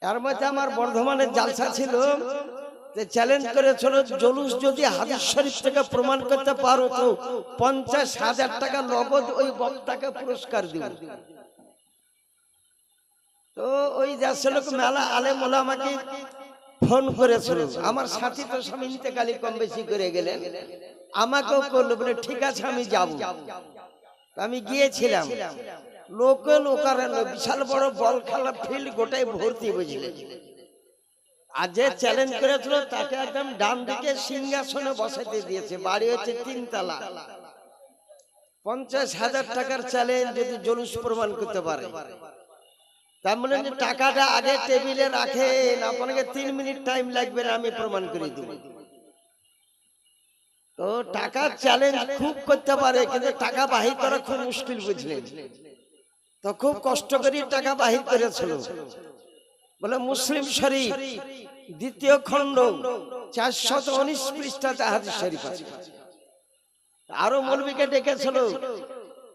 এর মধ্যে আমার বর্ধমানের জালসা ছিল, যে চ্যালেঞ্জ করেছিল জুলুস যদি হাদিস শরীফ থেকে প্রমাণ করতে পারো তো 50,000 টাকা নগদ ওই বক্তাকে পুরস্কার দিব। তো ওই যাচ্ছিল মেলা আলেম ওলামাকে ফোন করেছিল, আমার সাথী তো স্বামী ইন্তেকালী কম বেশি করে গেলেন, আমাকেও করলো, বলে ঠিক আছে আমি যাব। আমি গিয়েছিলাম, লোকারণ্য বিশাল বড় বল খেলা ফিল্ড গোটাই ভর্তি, বুঝলেন। আর যে চ্যালেঞ্জ করেছিল তাকে একদম ডান দিকে সিংহাসনে বসাতে দিয়েছে, বাড়ি হচ্ছে 3 তলা। 50,000 টাকার চ্যালেঞ্জ যদি জুলুস প্রমাণ করতে পারে, তার মানে যে টাকাটা আগে টেবিলে রাখেন, আপনাকে 3 মিনিট টাইম লাগবে না, আমি প্রমাণ করে দেব। তো টাকার চ্যালেঞ্জ খুব করতে পারে, কিন্তু টাকা বাহির করা খুব মুশকিল, বুঝলেন। তো খুব কষ্ট করে টাকা বাহির করেছিল। বলে মুসলিম শরীফ 2য় খণ্ড 419 পৃষ্ঠাতে হাদিস শরীফ আছে। আরো মৌলবীকে ডেকেছিল,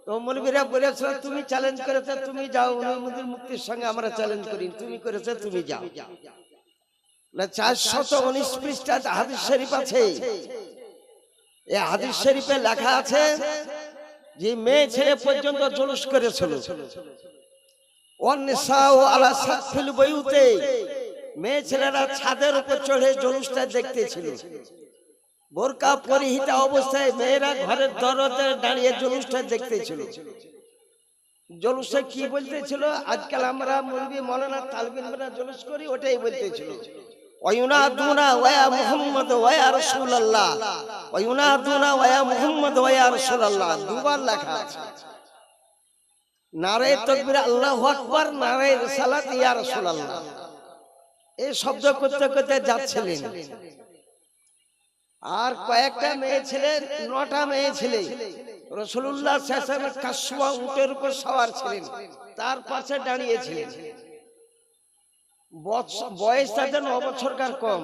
তো মৌলবীরা বলেছিল তুমি চ্যালেঞ্জ করেছে তুমি যাও, নঈমুদ্দিন মুফতির সঙ্গে আমরা চ্যালেঞ্জ করি, তুমি করেছে তুমি যাও। 419 পৃষ্ঠাতে হাদিস শরীফ আছে। এই হাদিস শরীফে লেখা আছে যে মেয়ে ছেলে পর্যন্ত জুলুস করেছিল। মেয়ে ছেলেরা ছাদের উপর চড়ে জুলুসটা দেখতেছিল। বোরকা পরিহিতা অবস্থায় মেয়েরা ঘরের দরজায় দাঁড়িয়ে জুলুসটা দেখতেছিল। জুলুসে কি বলতেছিল? আজকাল আমরা মৌলভী মাওলানা তালবিনরা জুলুস করি, ওটাই বলতেছিল। ওয়ায়ুনাদুনা ওয়া মুহাম্মদ ওয়া রাসূলুল্লাহ, ওয়ায়ুনাদুনা ওয়া মুহাম্মদ ওয়া রাসূলুল্লাহ, দুবার লেখা আছে। নারে তাকবীর আল্লাহু আকবার, নারে রিসালাত ইয়া রাসূলুল্লাহ, এই শব্দ করতে করতে যাচ্ছিলেন। আর কয়েকটা মেয়ে ছেলে, 9টা মেয়ে ছেলে রাসূলুল্লাহ সাল্লাল্লাহু আলাইহি ওয়াসাল্লামের কাসওয়া উটের উপর সওয়ার ছিলেন, তার পাশে দাঁড়িয়েছিলেন। বয়স তাদের 9 বছরকার কম।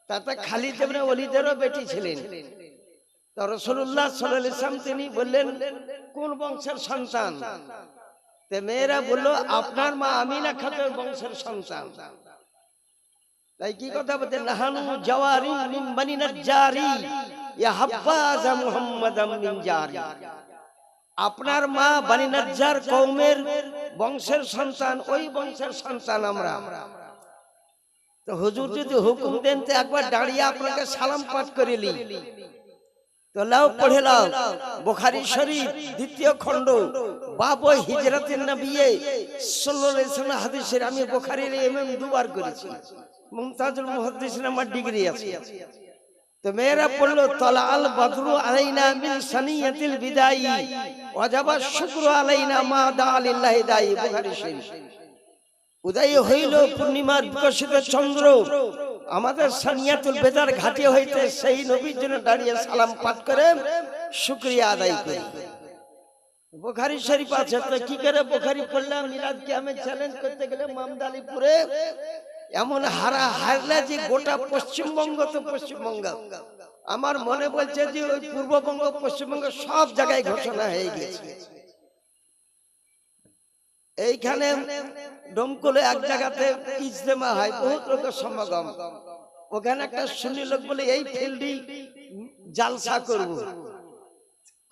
তাতে খালিদ ইবনে ওলীদেরও বেটি ছিলেন। তো রাসূলুল্লাহ সাল্লাল্লাহু আলাইহি ওয়াসাল্লাম তিনি বললেন কোন বংশের সন্তান? তে মেয়েরা বলল আপনার মা আমিনা খাতুনের বংশের সন্তান। তাই কি কথা বলতে, নাহানু জাওয়ারি মিন বানি নাজ্জারি ইয়া হাব্বাজ মুহাম্মাদাম মিন জারি, আপনার মা বানি নাজ্জার কওমের বংশের সন্তান, ওই বংশের সন্তান আমরা। তো হুজুর যদি হুকুম দেন তো একবার দাঁড়িয়ে আপনাকে সালাম পাঠ করে লি। তো লাও পড়ে লাও বুখারী শরীফ 2য় খণ্ড বাব হিজরাতিন নবী সাল্লাল্লাহু আলাইহি ওয়াসাল্লাম হাদিসের, আমি বুখারীর এমএম 2 বার করেছি, মুমতাজুল মুহাদ্দিসিন আমার ডিগ্রি আছে। তো মেয়েরা পড়লো তালা আল বদরু আলাইনা মিন সানিয়াতিল বিদাই ওয়াজাবা শুকরু আলাইনা মা দা লিল্লাহি দাই, বুখারী শরীফ। উদয় হইল পূর্ণিমার বিকশিত চন্দ্র, আমাদের সানিয়াতুল বেদার ঘাটে হইতে সেই নবীর জন্য দাঁড়িয়ে সালাম পাঠ করে শুকরিয়া আদায় করি। বুখারী শরীফ আছে। তো কি করে বুখারী পড়লাম? মিলাদ কিয়ামে চ্যালেঞ্জ করতে গেলে মামদালিপুরে এমন হারলা যে গোটা পশ্চিমবঙ্গ, তো পশ্চিমবঙ্গ আমার মনে বলছে যে ওই পূর্ববঙ্গ পশ্চিমবঙ্গ সব জায়গায় ঘোষণা হয়ে গেছে। এইখানে ডোমকলে এক জায়গাতে ইজতেমা হয়, বহুত লোকের সমাগম। ওখানে একটা সুন্নি লোক বলে এই ফিল্ডে জালসা করব,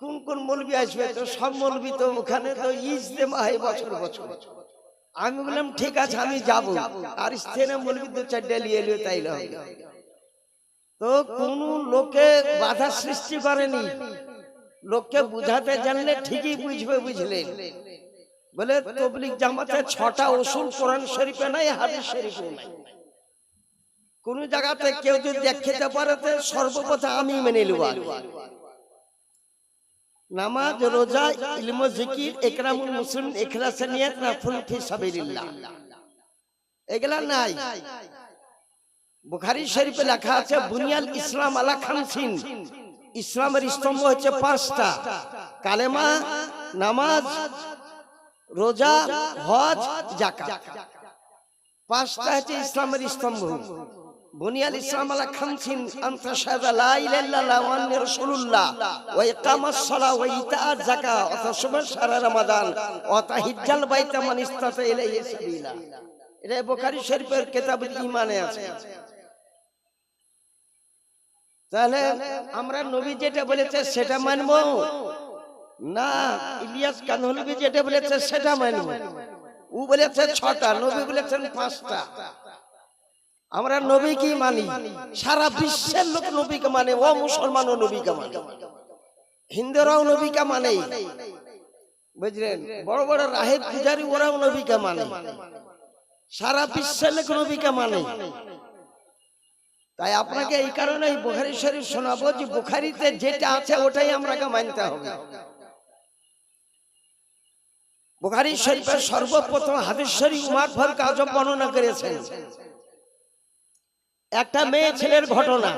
কোন কোন মৌলবী আসবে? তো সব মৌলবী, তো ওখানে তো ইজতেমা হয় বছর বছর। আমি বললাম ঠিক আছে আমি যাব। আর স্থানে মৌলবী 2-4টা নিয়ে এলো, তাইলে হবে। তো কোন লোকে বাধা সৃষ্টি করেনি, লোককে বুঝাতে জানলে ঠিকই বুঝবে, বুঝলেন। বলে তাবলীগ জামাতে 6টা উসুল কোরআন শরীফে নাই, হাদিস শরীফে নাই। কোন জায়গাতে কেউ যদি দেখাতে পারে তো সর্বপ্রথম আমি মেনে নেব। নামাজ, রোজা, ইলম, জিকির, ইকরামুল মুসলিমিন, ইখলাসে নিয়ত, নাফল ফি সাবিলিল্লাহ, এগুলা নাই। বুখারী শরীফে লেখা আছে বুনিয়াল ইসলাম আলা খামসিন, ইসলামের স্তম্ভ হচ্ছে 5টা, কালেমা, নামাজ, রোজা, হজ, যাকাত। 5টা হচ্ছে ইসলামের স্তম্ভ। বুনিয়াল ইসলাম আলা খামসিন আনতা শাহাদা লা ইলাহা ইল্লাল্লাহ ওয়া আন্না রাসূলুল্লাহ ওয়া ইকামাস সালাহ ওয়া ইতাআজ যাকাত ওয়া তাসুমা শাহরা রমাদান ওয়া তাহিজ্জাল বাইতা মান ইসতাতা ইলাইহি সাবিলা। এটা বুখারী শরীফের কিতাবুল ঈমানে আছে। তাহলে আমরা নবী যেটা বলেছে সেটা মানবো না ইলিয়াস কানহলভি যেটা বলেছে সেটা মানবো? ও বলেছে 6টা, নবী বলেছেন 5টা। আমরা নবী কি মানি? সারা বিশ্বের লোক নবীকে মানে, ও মুসলমানও নবীকে মানে, হিন্দুরাও নবীকে মানে, বুঝলেন? বড় বড় রাহেব পূজারী ওরাও নবীকে মানে, সারা বিশ্বের লোক নবীকে মানে। তাই আপনাকে এই কারণে বুখারী শরীফ শোনাবো যে বুখারীতে যেটা আছে ওটাই আমরাকে মানতে হবে। বুখারী শরীফের সর্বপ্রথম হাদিস শরীফ উমর ফারুক আজব বর্ণনা করেছেন একটা মেয়ে ছেলের ঘটনা।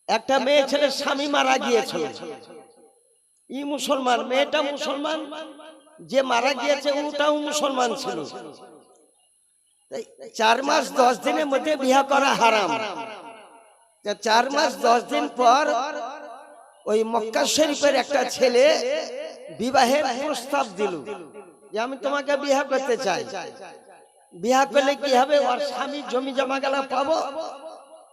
একটা মেয়ে ছেলের স্বামী মারা গিয়েছিল, ই মুসলমান, মেয়েটা মুসলমান, যে মারা গিয়েছে ওটাও মুসলমান ছিল। 4 মাস 10 দিনের মধ্যে বিয়ে করা হারাম। 4 মাস 10 দিন পর ওই মক্কা শরীফের একটা ছেলে বিবাহের প্রস্তাব দিল যে আমি তোমাকে বিয়ে করতে চাই। বিয়ে করলে কি হবে? ওর স্বামী জমি জমা গেলা পাবো,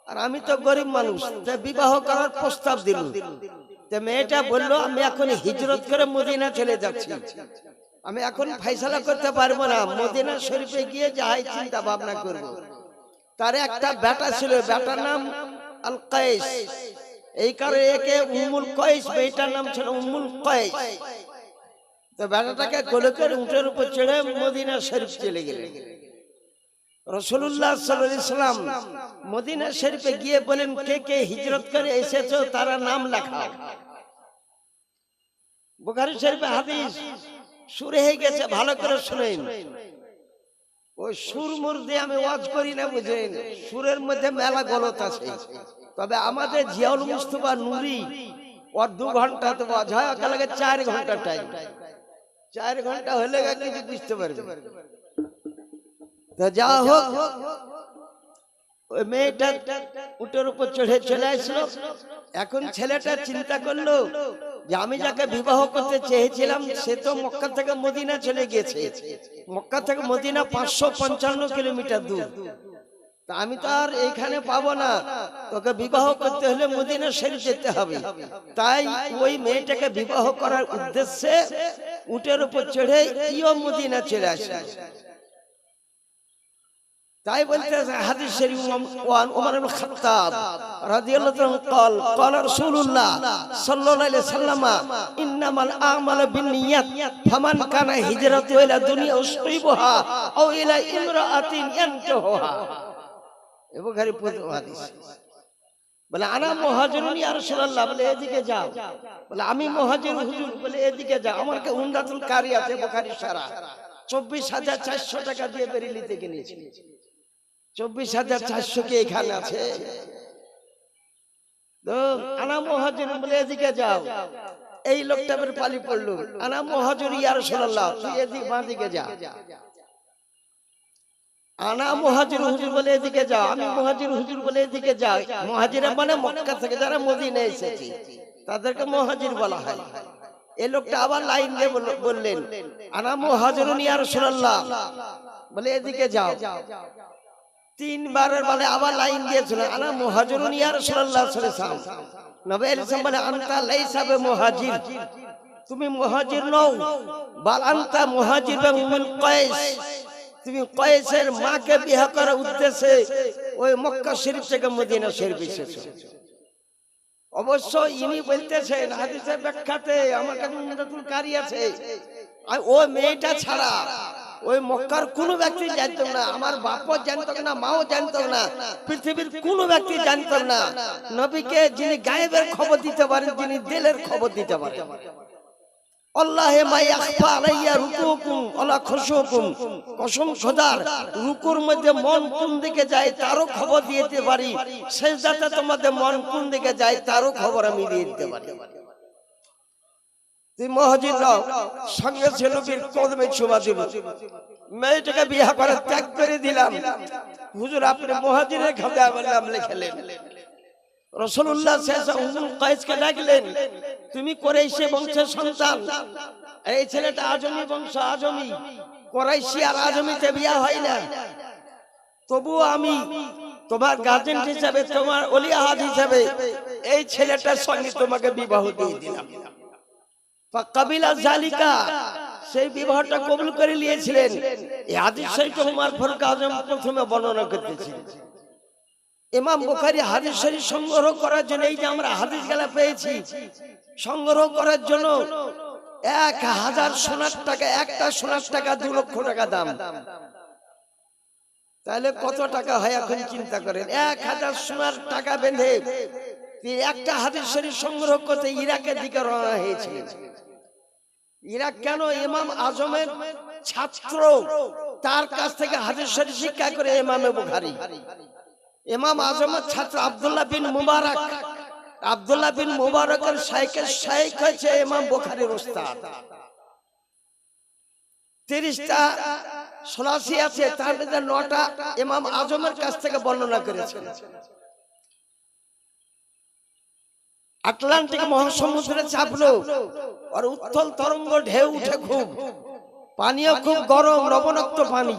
আর আমি তো গরিব মানুষ, বিবাহ করার প্রস্তাব দিল। মেয়েটা বললো আমি এখন হিজরত করে মদিনা চলে যাচ্ছি, আমি এখন ফয়সালা করতে পারবো না, মদিনা শরীফে গিয়ে যাই চিন্তা ভাবনা করব। তার একটা বেটা ছিল, বেটার নাম আল কায়েস, এই কারণে একে উম্মুল কায়েস, মেয়েটার নাম ছিল উম্মুল কায়েস। তো বেটাটাকে কোলে করে উটের উপর চড়ে মদিনা শরীফ চলে গেলেন। রাসূলুল্লাহ সাল্লাল্লাহু আলাইহি ওয়াসাল্লাম মদিনা শরীফে গিয়ে বলেন কে কে হিজরত করে এসেছো তারা নাম লেখাও। বুখারী শরীফে হাদিস সুরে হয়ে গেছে, ভালো করে শুনেন। ওই সুর মুর দিয়ে আমি ওয়াজ করি না, বুঝেন? সুরের মধ্যে মেলা গলত আছে। তবে আমাদের জিয়াউল মুস্তাফা নূরি ওর 2 ঘন্টা তো ওয়াজ হয়, ওকে লাগে 4 ঘন্টা টাইম। 4 ঘন্টা হলে কিছু বুঝতে পারবে। তো যা হোক, ওই মেয়েটা উটের উপর চড়ে চলে আসলো। এখন ছেলেটা চিন্তা করলো যে আমি যাকে বিবাহ করতে চেয়েছিলাম সে তো মক্কা থেকে মদিনা চলে গেছে। মক্কা থেকে মদিনা 555 কিলোমিটার দূর, তা আমি তো আর এইখানে পাবো না, তোকে বিবাহ করতে হলে মদিনা শরীফ যেতে হবে। তাই ওই মেয়েটাকে বিবাহ করার উদ্দেশ্যে উটের উপর চড়ে ইও মদিনা চলে আসে। তাই বলতে হাদিস শরীফ ওয়ান ওমর ইবনে খাত্তাব রাদিয়াল্লাহু তাআলা قال قال رسول الله صلى الله عليه وسلم انما الاعمال بالنيات فمن كان هجرته الى دنيا يصيبها او الى امراه ينكحها। এই বুখারী প্রথম হাদিস। বলে আনা মুহাজিরুন ইয়া রাসূলুল্লাহ, বলে এদিকে যাও। বলে আমি মুহাজির হুজুর, বলে এদিকে যাও। আমার কাছে উমদাতুল কারি আছে, বুখারী সারা 24,400 টাকা দিয়ে বেরিলি থেকে নিয়েছি। 24,400 কি এখানে আছে? তো আনা মুহাজির, বলে এদিকে যাও। এই লোকটা বের পালি পড়লো, আনা মুহাজির ইয়া রাসূলুল্লাহ, তুই এদিকে বাঁ দিকে যা। আনা মুহাজির হুজুর, বলে এদিকে যাও। আমি মুহাজির হুজুর, বলে এদিকে যাও। মুহাজির মানে মক্কা থেকে যারা মদিনায় এসেছে তাদেরকে মুহাজির বলা হয়। এই লোকটা আবার লাইন দিয়ে বললেন আনা মুহাজিরুন ইয়া রাসূলুল্লাহ, বলে এদিকে যাও। 3 বারের বলে আবার লাইন দিয়েছিল আনা মুহাজিরুন ইয়া রাসূলুল্লাহ সাল্লাল্লাহু আলাইহি ওয়াসাল্লাম। নবী আলাইহিস সালাম বলে আনতা লাইসা বিমুহাজির, তুমি মুহাজির নও, বাল আনতা মুহাজির বিল কায়েস, তুমি কায়েসের মাকে বিয়ে করার উদ্দেশ্যে ওই মক্কা শরীফ থেকে মদিনা শরীফ এসেছো। অবশ্য ইনি বলতেছেন হাদিসের ব্যাখ্যাতে, আমার কাছে উমদাতুল কারি আছে, ওই মেয়েটা ছাড়া ওই মক্কার কোন ব্যক্তি জানতো না, আমার বাপও জানতো না, মাও জানতো না, পৃথিবীর কোন ব্যক্তি জানতো না নবীকে যিনি গায়েবের খবর দিতে পারেন, যিনি দিলের খবর দিতে পারেন। আল্লাহে মা ইয়াখফা আলাইয়া রুকুকুম ওয়ালা খুশুকুম, কসম খোদার রুকুর মধ্যে মন কোন দিকে যায় তারও খবর দিতে পারি, সিজদাতে তোমাদের মন কোন দিকে যায় তারও খবর আমি দিয়ে দিতে পারি। তুই মুহাজির নও, সঙ্গে ছিল নবীর কদমে চুমা দিল, মেয়েটাকে বিয়ে করে ত্যাগ করে দিলাম। হুজুর আপনি মুহাজিরের খাতে আমার নাম লিখলেন। রাসূলুল্লাহ সাল্লাল্লাহু আলাইহি ওয়াসাল্লাম উম্মুল কায়েসকে ডাকলেন, তুমি কুরাইশ বংশের সন্তান, এই ছেলেটা আজমি বংশ, আজমি, কোরাইশি আর আজমিতে বিয়া হয় না, তবুও আমি তোমার গার্জেন হিসাবে, তোমার ওলি আহাদ হিসাবে এই ছেলেটার সঙ্গে তোমাকে বিবাহ দিয়ে দিলাম। কাবিলা জালিকা, সেই বিবাহটা কবুল করে নিয়েছিলেন। এই হাদিস শরীফ ওমর ফারুক আজম প্রথমে বর্ণনা করতেছিলেন। ইমাম বুখারী হাদিস শরীফ সংগ্রহ করার জন্য, এই যে আমরা হাদিস গুলো পেয়েছি, সংগ্রহ করার জন্য 1000 সোনার টাকা, একটা সোনার টাকা 2 লক্ষ টাকা দাম। তাহলে কত টাকা হয় এখন চিন্তা করেন। 1000 সোনার টাকা বেঁধে একটা হাদিস শরীফ সংগ্রহ করতে ইরাকের দিকে রওনা হয়েছিলেন। ইরাক কেন? ইমাম আজমের ছাত্র, তার কাছ থেকে হাদিস শরীফ শিক্ষা করে ইমামে বুখারী। ইমাম আজমের ছাত্র আব্দুল্লাহ বিন মুবারক, আব্দুল্লাহ বিন মুবারকের শাইখের শাইখ হচ্ছে ইমাম বুখারীর উস্তাদ। 30টা সলাসি আছে, তার মধ্যে 9টা ইমাম আজমের কাছ থেকে বর্ণনা করেছেন। আটলান্টিক মহাসমুদ্রে চাপলো, আর উত্তল তরঙ্গ ঢেউ উঠে, খুব পানিও খুব গরম, লবণাক্ত পানি।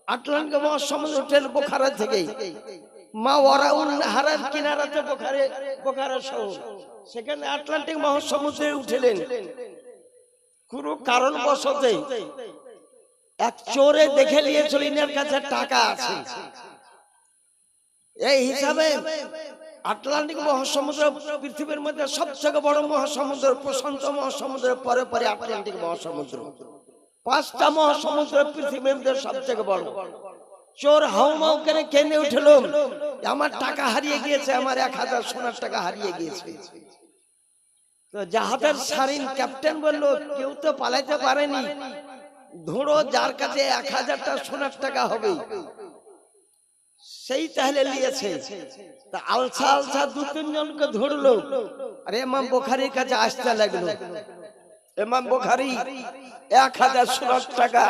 আটলান্টিক মহাসমুদ্র উঠেল বোখারা থেকে, মা ওয়ারাউন নাহারের কিনারাতে বোখারা শহর, সেখানে আটলান্টিক মহাসমুদ্রে উঠলেন। কোনো কারণ বশতে এক চোরে দেখে নিয়েছিল ইনার কাছে টাকা আছে, এই হিসাবে আটলান্টিক মহাসমুদ্র পৃথিবীর মধ্যে সবথেকে বড় মহাসমুদ্র, প্রশান্ত মহাসমুদ্রের পরে পরে আটলান্টিক মহাসমুদ্র। 5টা মহাসমুদ্র পৃথিবীর মধ্যে সবথেকে বড়। চোর হাউমাউ করে কেঁদে উঠল, আমার টাকা হারিয়ে গিয়েছে, আমার 1000 সোনার টাকা হারিয়ে গিয়েছে। তো জাহাজের সারিন ক্যাপ্টেন বলল, কেউ তো পালাইতে পারেনি, ধরো যার কাছে 1000টা সোনার টাকা হবে সেই তাহলে নিয়েছে। তা আলসা আলসা 2-3 জনকে ধরলো, আর ইমাম বুখারীর কাছে আসতে লাগলো। ইমাম বুখারী 1000 সোনার টাকা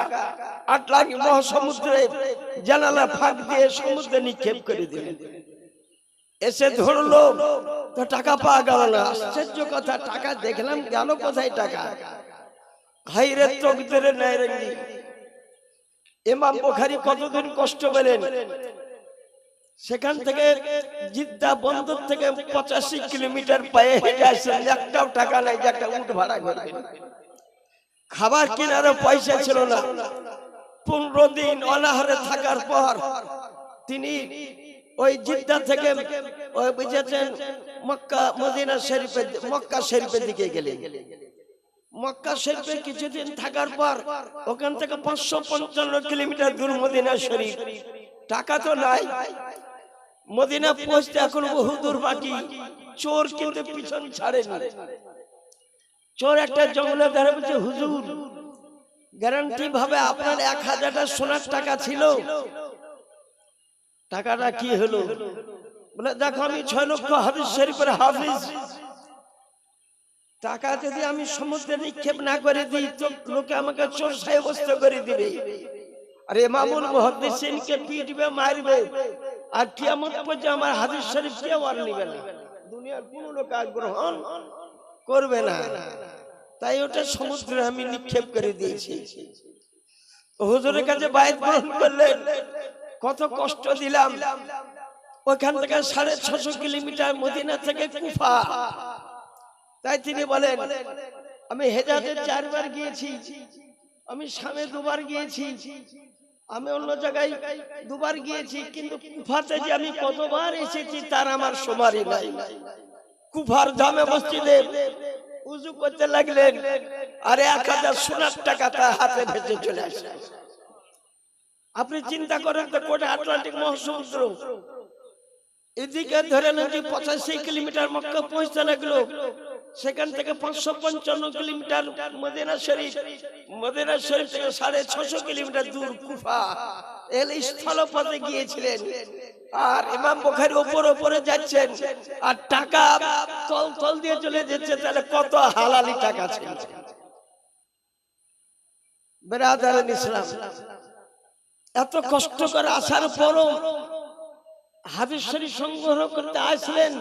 আটলান্টিক মহাসমুদ্রে জানালা ফাঁক দিয়ে সমুদ্রে নিক্ষেপ করে দিলেন। এসে ধরলো, তো টাকা পাওয়া গেল না। আশ্চর্য কথা, টাকা দেখলাম, গেল কোথায় টাকা? খাইরে তকদিরে নাই রঙ্গি। ইমাম বুখারী কতদিন কষ্ট পেলেন। সেখান থেকে জিদ্দা বন্দর থেকে 85 কিলোমিটার পায়ে হেঁটে আসছেন, একটাও টাকা নাই যে একটা উট ভাড়া করবেন। খাবার কেনার পয়সা ছিল না। 15 দিন অনাহারে থাকার পর তিনি ওই জিদ্দা থেকে ওই বুঝেছেন মক্কা মদিনা শরীফে, মক্কা শরীফের দিকে গেলেন। মক্কা শরীফে কিছুদিন থাকার পর ওখান থেকে 555 কিলোমিটার দূর মদিনা শরীফ। টাকা তো নাই, মদিনা পৌঁছতে এখন বহু দূর বাকি। চোর কিন্তু পিছন ছাড়েনি। চোর একটা জঙ্গলের ধারে বলছে, হুজুর গ্যারান্টি ভাবে আপনার 1000টা সোনার টাকা ছিল, টাকাটা কি হলো? বলে, দেখো আমি 6 লক্ষ হাদিস শরীফের হাফিজ, টাকা যদি আমি সমুদ্রে নিক্ষেপ না করে দিই তো লোকে আমাকে চোর সাব্যস্ত করে দিবে, আর ইমামুল মুহাদ্দিসিনকে পিটবে, মারবে, আর কিয়ামত পর্যন্ত আমার হাদিস শরীফ কেউ আর নেবে না, দুনিয়ার কোনো লোক আর গ্রহণ করবে না। তাই ওটা সমুদ্রে আমি নিক্ষেপ করে দিয়েছি। হুজুরের কাছে বায়াত গ্রহণ করলেন, কত কষ্ট দিলাম। ওখান থেকে 650 কিলোমিটার মদিনা থেকে কুফা। তাই তিনি বলেন, আমি হেজাজে 4 বার গিয়েছি, আমি শামে 2 বার গিয়েছি, আমি অন্য জায়গায় 2 বার গিয়েছি, কিন্তু কুফাতে যে আমি কতবার এসেছি তার আমার সমারই নাই। কুফার জামে মসজিদে উযু করতে লাগলেন, আর 1000 সোনার টাকা তার হাতে ভেসে চলে আসে। আপনি চিন্তা করেন তো, কোটা আটলান্টিক মহাসমুদ্র, এদিকে ধরে নাকি 85 কিলোমিটার মক্কা পৌঁছতে লাগলো, সেখান থেকে 555 কিলোমিটার মদিনা শরীফ, মদিনা শরীফ থেকে 650 কিলোমিটার দূর কুফা। এল স্থলপথে গিয়েছিলেন, আর ইমাম বুখারী উপরে যাচ্ছেন, আর টাকা তল দিয়ে চলে যাচ্ছে। তাহলে কত হালালি টাকা ছিল। বেরাদারান ইসলাম, এত কষ্ট করে আসার পরও হাদিস শরীফ সংগ্রহ করতে আসলেন,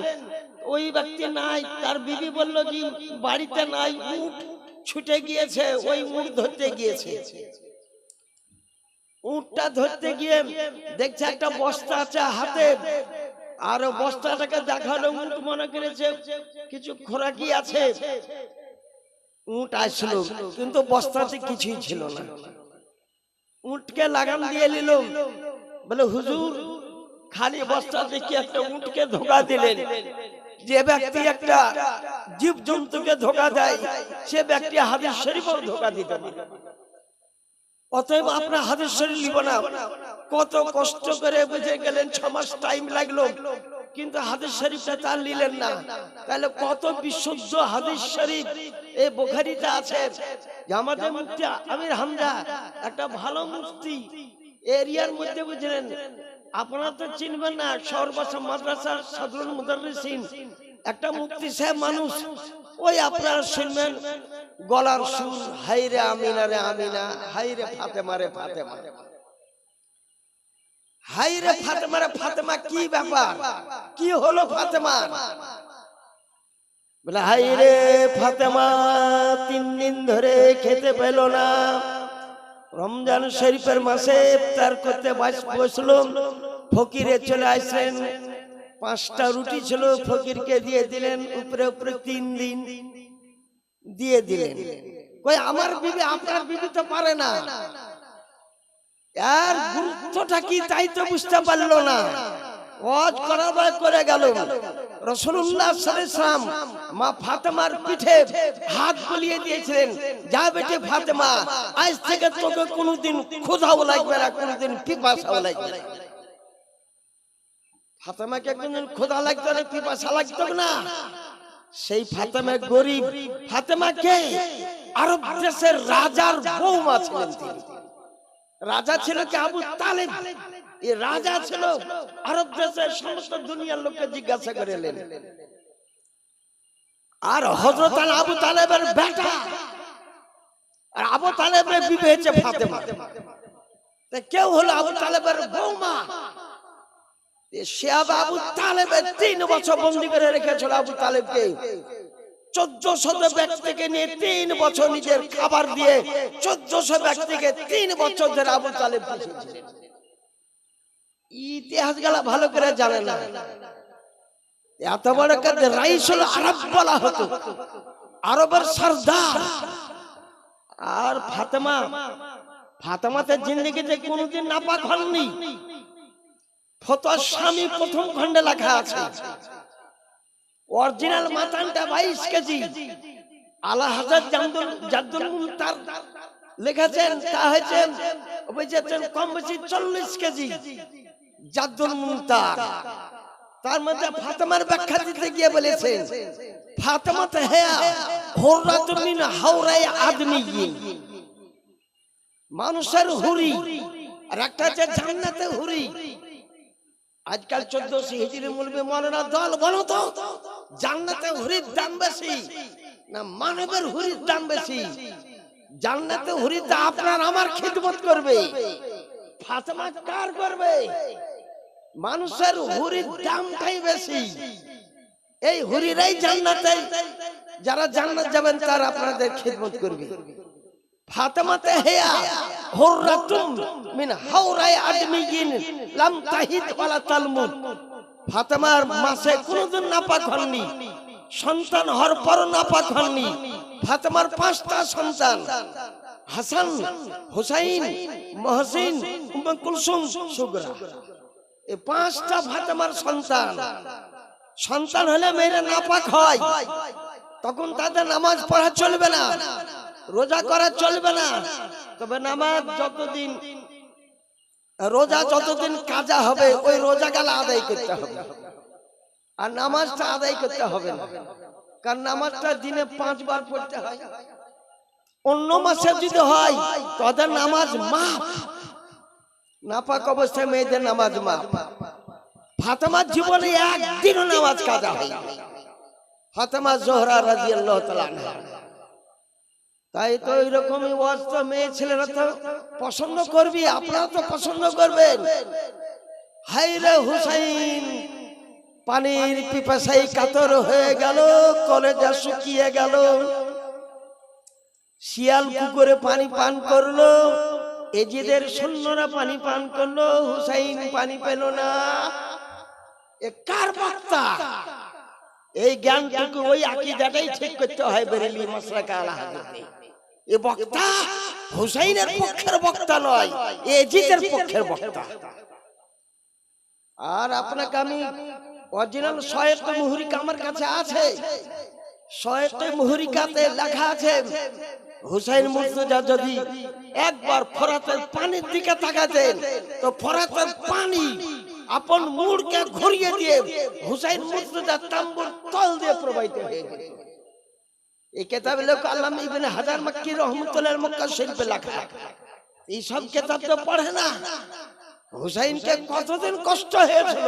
ওই ব্যক্তি নাই। তার বিবি বলল যে বাড়িতে নাই, উট ছুটে গিয়েছে, ওই উট ধরতে গিয়েছে। উটটা ধরতে গিয়ে দেখছে একটা বস্তা আছে হাতে, আর বস্তাটাকে দেখালো, উট মনে করেছে কিছু খোরাকি আছে। উট আসলো, কিন্তু বস্তাতে কিছুই ছিল না। উটকে লাগাম দিয়ে নিল, বলে হুজুর খালি বস্তাতে কি একটা উটকে ধোকা দিলেন? যে ব্যক্তি একটা জীব জন্তুকে ধোকা দেয়, সে ব্যক্তি হাদিস শরীফেও ধোকা দিতে পারে। অতএব আপনার হাদিস শরীফ নিব না। কত কষ্ট করে বুঝে গেলেন, 6 মাস টাইম লাগলো, কিন্তু হাদিস শরীফটা তার নিলেন না। তাহলে কত বিশুদ্ধ হাদিস শরীফ এই বুখারীতে আছে। যে আমাদের মুফতি আমির হামজা একটা ভালো মুফতি এরিয়ার মধ্যে, বুঝলেন, আপনারা তো চিনবেন না, সর্বশা মাদ্রাসার সদরুল মুদাররিসিন একটা মুফতি সাহেব মানুষ, ওই আপনারা শুনবেন গলার সুর, হাইরে আমিনা রে আমিনা, হাইরে ফাতেমা রে ফাতেমা, হাইরে ফাতেমা রে ফাতেমা। কি ব্যাপার, কি হলো ফাতেমা? বলে হাইরে ফাতেমা 3 দিন ধরে খেতে পেল না। রমজান শরীফের মাসে ইফতার করতে বসলো, ফকিরে চলে আসলেন, 5টা রুটি ছিল, ফকিরকে দিয়ে দিলেন, উপরে উপরে 3 দিন দিয়ে দিলেন। কই আমার বিবি আপনার বিবি তো পারে না, এর গুরুত্বটা কি তাই তো বুঝতে পারলো না। ওয়াজ করাবার করে গেল, রাসূলুল্লাহ সাল্লাল্লাহু আলাইহি ওয়াসাল্লাম মা ফাতেমার পিঠে হাত বুলিয়ে দিয়েছিলেন, যা বেটে ফাতেমা, আজ থেকে তোকে কোনোদিন ক্ষুধাও লাগবে না, কোনোদিন পিপাসাও লাগবে না। ফাতেমাকে কোনদিন ক্ষুধা লাগতো না, পিপাসা লাগতো না। সেই ফাতেমা গরিব। ফাতেমা কে? আরব দেশের রাজার বৌমা ছিলেন তিনি। রাজা ছিল কি আবু তালেব, এই রাজা ছিল। আরব দেশের সমস্ত দুনিয়ার লোককে জিজ্ঞাসা করে এলেন, আর হযরত আবু তালেবের বেটা, আর আবু তালেবের বিবি হচ্ছে ফাতেমা। কেউ হলো আবু তালেবের বৌমা। সে আবু তালেবের 3 বছর বন্দী করে রেখেছিল। আবু তালেবকে 1400 ব্যক্তিকে নিয়ে 3 বছর নিজের খাবার দিয়ে 1400 ব্যক্তিকে 3 বছর ধরে আবু তালেব পুষেছিলেন। ইতিহাস গুলা ভালো করে জানে না। এত বড় কাদের রাইসুল আরব বলা হতো, আরবের সরদার। আর ফাতেমা, ফাতেমাতে জিন্দেগিতে কোনোদিন নাপাক হননি। ফতোয়া স্বামী প্রথম খণ্ডে লেখা আছে। অরিজিনাল মাতানটা 22 কেজি। আলা হযরত জাদ্দুল মুনতার লিখেছেন, তা হচ্ছে বুঝেছেন কম বেশি 40 কেজি জাদ্দুল মুনতার। তার মধ্যে ফাতেমার ব্যাখ্যা দিতে গিয়ে বলেছেন, ফাতেমা তো হ্যাঁ হুররাতুন মিন হাওরাই আদমিয়িন, মানুষের হুরি, আর একটা হচ্ছে জান্নাতে হুরি। আজকাল 1400 হিজরি মূলবে মৌলানা দল বলো তো, জান্নাতে হুরির দাম বেশি না মানবের হুরির দাম বেশি? জান্নাতে হুরিতে আপনার আমার খিদমত করবে, ফাতেমা কার করবে? মানুষের হুরির দামটাই বেশি। এই হুরিরাই জান্নাতে, যারা জান্নাত যাবেন তারা আপনাদের খিদমত করবে। ফাতেমাতে হিয়া হুররাতুন মিন হাওরাই আদমিয়িন লাম তাহিদ ওয়ালা তালমুদ। ফাতেমার মাসে কোনদিন নাপাক হননি, সন্তান হওয়ার পর নাপাক হননি। ফাতেমার 5টা সন্তান, হাসান, হুসাইন, মহসিন, উম্মে কুলসুম, সুগরা। এই 5টা ফাতেমার সন্তান। সন্তান হলে মেয়েরা নাপাক হয়, তখন তাদের নামাজ পড়া চলবে না, রোজা করা চলবে না। তবে নামাজ যতদিন, রোজা যতদিন কাজা হবে, ওই রোজা গালা আদায় করতে হবে, আর নামাজটা আদায় করতে হবে না। কারণ নামাজটা দিনে 5 বার পড়তে হয়। অন্য মাসে যদি হয় তাদের নামাজ মাফ, নাপাক অবস্থায় মেয়েদের নামাজ মাফ। ফাতেমার জীবনে একদিনও নামাজ কাজা হয়নি। ফাতেমা জোহরা রাদিয়াল্লাহু তাআলা আনহা। তাই তো এরকমই ওয়াজ তো মেয়ে ছেলেরা তো পছন্দ করবি, আপনারা তো পছন্দ করবেন। হায়রে হুসাইন, পানির পিপাসায় কাতর হয়ে গেল, কলেজা শুকিয়ে গেল। শিয়াল পুকুরে পানি পান করলো, এজিদের সৈন্যরা পানি পান করলো, হুসাইন পানি পেল না। এ কার বক্তা? এই জ্ঞানটুকু ওই আকীদাটাই ঠিক করতে হয় বেরেলভী মাসলাকে আলা হাজরাতে। এ বক্তা হুসাইনের পক্ষের বক্তা নয়, এজিদের পক্ষের বক্তা। আর আপনাকে আমি অরিজিনাল সয়েত মুহরিকা আমার কাছে আছে। সয়েত মুহরিকাতে লেখা আছে হুসাইন মুর্তজা যদি একবার ফোরাতের পানির দিকে তাকাতেন তো ফোরাতের পানি আপন মুড়কে ঘুরিয়ে দিয়ে হুসাইন মুর্তজা তাম্বুর তল দিয়ে প্রবাহিত হয়ে গেল। এই কিতাবে লোক আল্লামা ইবনে হাজার মক্কি রহমাতুল্লাহ মক্কা শরীফে লেখা। এই সব কিতাব তো পড়ে না। হুসাইনকে কতদিন কষ্ট হয়েছিল।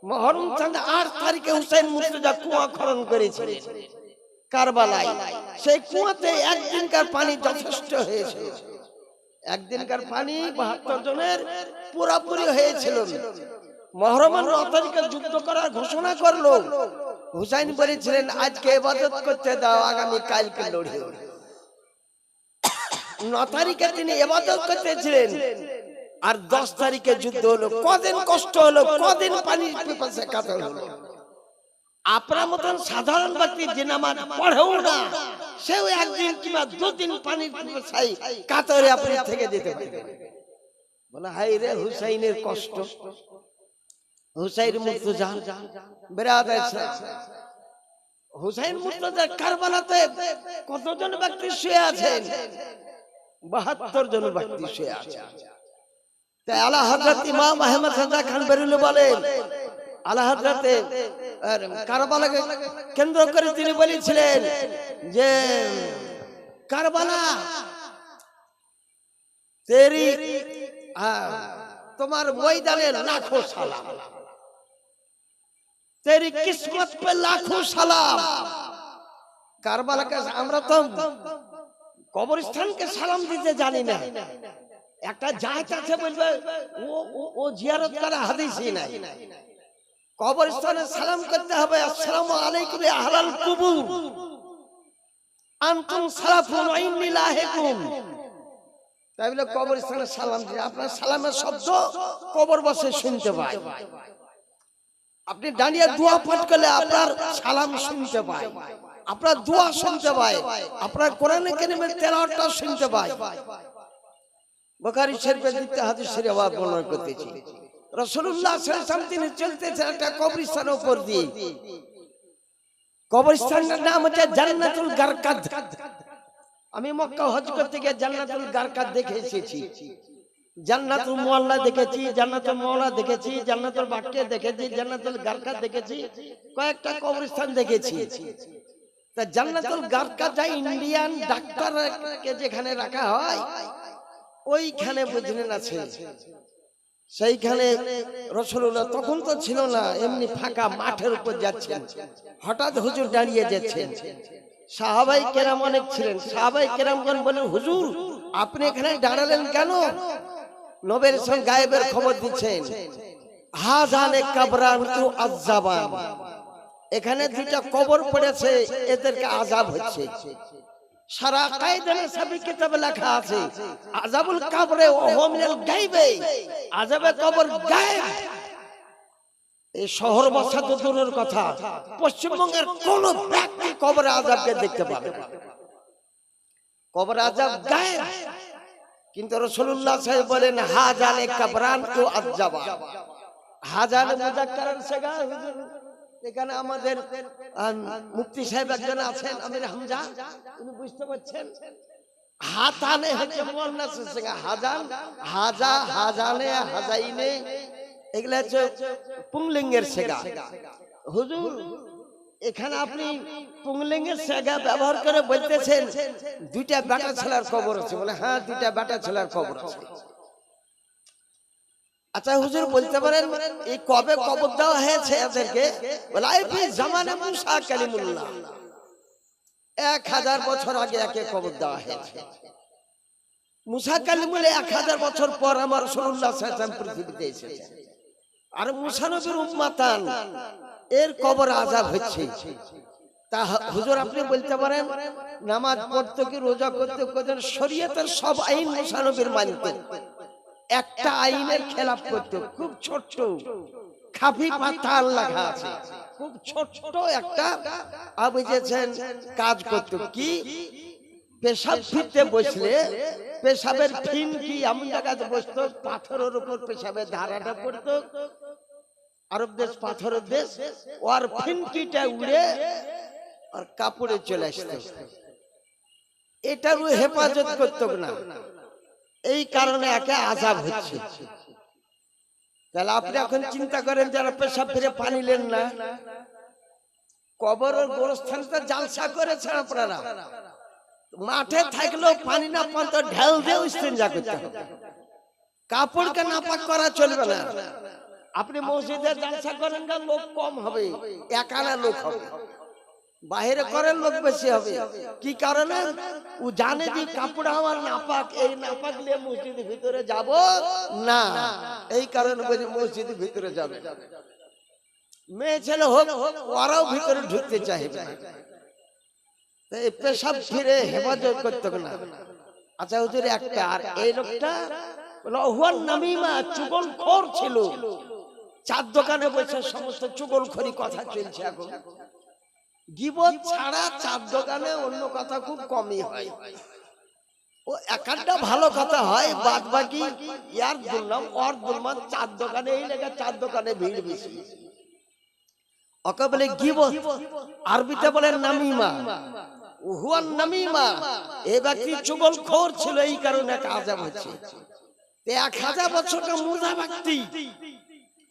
মুহররম চাঁদ 8 তারিখে হুসাইন মুর্তজা কুয়া খনন করেছিল কারবালায়। সেই কুয়াতে একদিনকার পানি যথেষ্ট হয়েছিল। একদিনকার পানি 72 জনের পুরোপুরি হয়েছিল। মুহররমের 9 তারিখে যুদ্ধ করার ঘোষণা করলো। হুসাইন বলেছিলেন আজকে ইবাদত করতে দাও, আগামী কালকে লড়ে। 9 তারিখে তিনি ইবাদত করতেছিলেন আর 10 তারিখে যুদ্ধ হলো। কদিন কষ্ট হলো, কদিন পানির পিপাসে কাতর হলো। আপনার মতন সাধারণ ব্যক্তি যে নামাজ পড়েও না, সেও একদিন কিংবা 2 দিন পানির পিপাসায় কাতরে আপনি থেকে যেতে পারে। বলে হাই রে হুসাইনের কষ্ট। হুসাইন মুর্তজা বেরাদার হুসাইন মুর্তজা কারবালাতে কতজন ব্যক্তি শুয়ে আছেন? 72 জন ব্যক্তি শুয়ে আছেন। তাই আলা হযরত ইমাম আহমদ রাজা খান বেরুলি বলেন, আলা হযরতে কারবালাকে কেন্দ্র করে তিনি বলেছিলেন যে কারবালা তেরি তোমার ময়দানে লাখো সালাম, তেরি কিসমত পে লাখো সালাম। কারবালাকে আমরা তো কবরস্থানকে সালাম দিতে জানি না। একটা জায়েজ আছে বলবে ও জিয়ারত করা হাদিসই নাই। কবরস্থানে সালাম করতে হবে, আসসালামু আলাইকুম ইয়া আহলাল কুবুর আনতুম সালাফুন ওয়া ইন্নী লাহিকুম। তাই বলে কবরস্থানে সালাম দিয়ে আপনার সালামের শব্দ কবরবাসী শুনতে পায়। আপনি দাঁড়িয়ে দোয়া পাঠ করলে আপনার সালাম শুনতে পায়, আপনার দোয়া শুনতে পায়, আপনার কোরআন কারীমের তেলাওয়াতটা শুনতে পায়। বুখারী শরীফের দ্বিতীয় হাদিসে আবার বর্ণনা করতেছি, রাসূলুল্লাহ সাল্লাল্লাহু আলাইহি ওয়াসাল্লাম তিনি চলতেছেন একটা কবরস্থানের উপর দিয়ে। কবরস্থানের নাম হচ্ছে জান্নাতুল গারকাদ। আমি মক্কা হজ করতে গিয়ে জান্নাতুল গারকাদ দেখে এসেছি। জান্নাতুল মুআল্লা দেখেছি, জান্নাতুল মাওলা দেখেছি, জান্নাতুল বাকিয়া দেখেছি, জান্নাতুল গারকাদ দেখেছি, কয়েকটা কবরস্থান দেখেছি। তা জান্নাতুল গারকাদ যা ইন্ডিয়ান ডাক্তারকে যেখানে রাখা হয় ওইখানে বুঝলেন আছে। সেইখানে রাসূলুল্লাহ তখন তো ছিল না, এমনি ফাঁকা মাঠের উপর যাচ্ছেন, হঠাৎ হুজুর দাঁড়িয়ে যাচ্ছেন। সাহাবাই কেরাম অনেক ছিলেন। সাহাবাই কেরামগণ বলেন হুজুর আপনি এখানে দাঁড়ালেন কেন? নবীর সঙ্গে গায়েবের খবর দিচ্ছেন। হাজানে কবরান তু আযাবান, এখানে দুইটা কবর পড়েছে, এদেরকে আযাব হচ্ছে। সারা কায়দানে সবই কিতাবে লেখা আছে আযাবুল কবরে ওয়া মিনাল গায়বে, আযাবে কবর গায়েব। এই শহর বাসা তো দূরের কথা, পশ্চিমবঙ্গের কোন ব্যক্তি কবরে আযাবকে দেখতে পাবে না। কবরে আযাব গায়েব। কিন্তু রাসূলুল্লাহ সাহেব বলেন হাজানে কবরান তু আযাবা, হাজানে মুযাক্কারান সেগা। হুজুর এখানে আমাদের মুফতি সাহেব একজন আছেন, আমির হামজা, উনি বুঝতে পারছেন। হাতানে হচ্ছে মুয়ান্নাস সেগা, হাজান হাজা হাজানে হাজাইনে এগুলা হচ্ছে পুংলিঙ্গের সেগা। হুজুর এখানে আপনি পুংলিঙ্গের সেগা ব্যবহার করে বলতেছেন দুইটা বেটা ছেলের কবর আছে। বলে হ্যাঁ দুইটা বেটা ছেলের কবর আছে। আচ্ছা হুজুর বলতে পারেন এই কবে কবর দেওয়া হয়েছে এদেরকে? বলে আইফি জামানে মুসা কালিমুল্লাহ, 1000 বছর আগে একে কবর দেওয়া হয়েছে। মুসা কালিমুল্লাহ 1000 বছর পর আমার রাসূলুল্লাহ সাল্লাল্লাহু আলাইহি ওয়াসাল্লাম পৃথিবীতে এসেছে। আর মুসা নবীর উম্মতান এর কবর আযাব হচ্ছে। তা হুজুর আপনি বলতে পারেন নামাজ পড়তো কি রোজা করতে করতেন, শরীয়তের সব আইন মুসানবীর মানত, একটা আইনের খেলাপ করতো, খুব ছোট্ট খাফি পাতা লেখা আছে, খুব ছোট্ট একটা বুঝেছেন কাজ করতো কি, পেশাব ফিরতে বসলে পেশাবের ফিন কি এমন জায়গাতে বসতো, পাথরের উপর পেশাবের ধারাটা পড়তো, আরব দেশ পাথরের দেশ, ওর ফিনকিটা উড়ে আর কাপড়ে চলে আসতো, এটারও হেফাজত করতো না, এই কারণে একে আযাব হচ্ছে। তাহলে আপনি এখন চিন্তা করেন যারা পেশাব ফিরে পানি নেন না, কবরের গোরস্থানটা জালসা করেছেন আপনারা, মাঠে থাকলেও পানি না পান তো ঢেল দিয়ে ইস্তেঞ্জা করতে হবে, কাপড়কে নাপাক করা চলবে না। আপনি মসজিদে জালসা করেন না, লোক কম হবে, একানা লোক হবে, বাইরে করেন লোক বেশি হবে, কি কারণে ও জানে যে কাপড় আমার নাপাক, এই নাপাক নিয়ে মসজিদের ভিতরে যাব না, এই কারণে বলি মসজিদের ভিতরে যাবে, মেয়ে ছেলে হোক ওরাও ভিতরে ঢুকতে চাইবে, এই পেশাব ফিরে হেফাজত করতে না। আচ্ছা হুজুর একটা, আর এই লোকটা হুয়ার নামিমা চুগলখোর ছিল, চার দোকানে বসে সমস্ত চুগলখড়ি কথা চলছে এখন, গীবত ছাড়া চার দোকানে অন্য কথা খুব কমই হয়, ও একটা ভালো কথা হয়, বাদ বাকি ইয়ার দুর্নাম ওর দুর্নাম, চার দোকানে এই লেগে চার দোকানে ভিড় বেশি, ওকে বলে গীবত, আরবিতে বলে নামিমা, হুয়ার নামিমা, এই ব্যক্তি চুগলখোর ছিল, এই কারণে আযাব হচ্ছে। 1000 বছরকার মুর্দা ব্যক্তি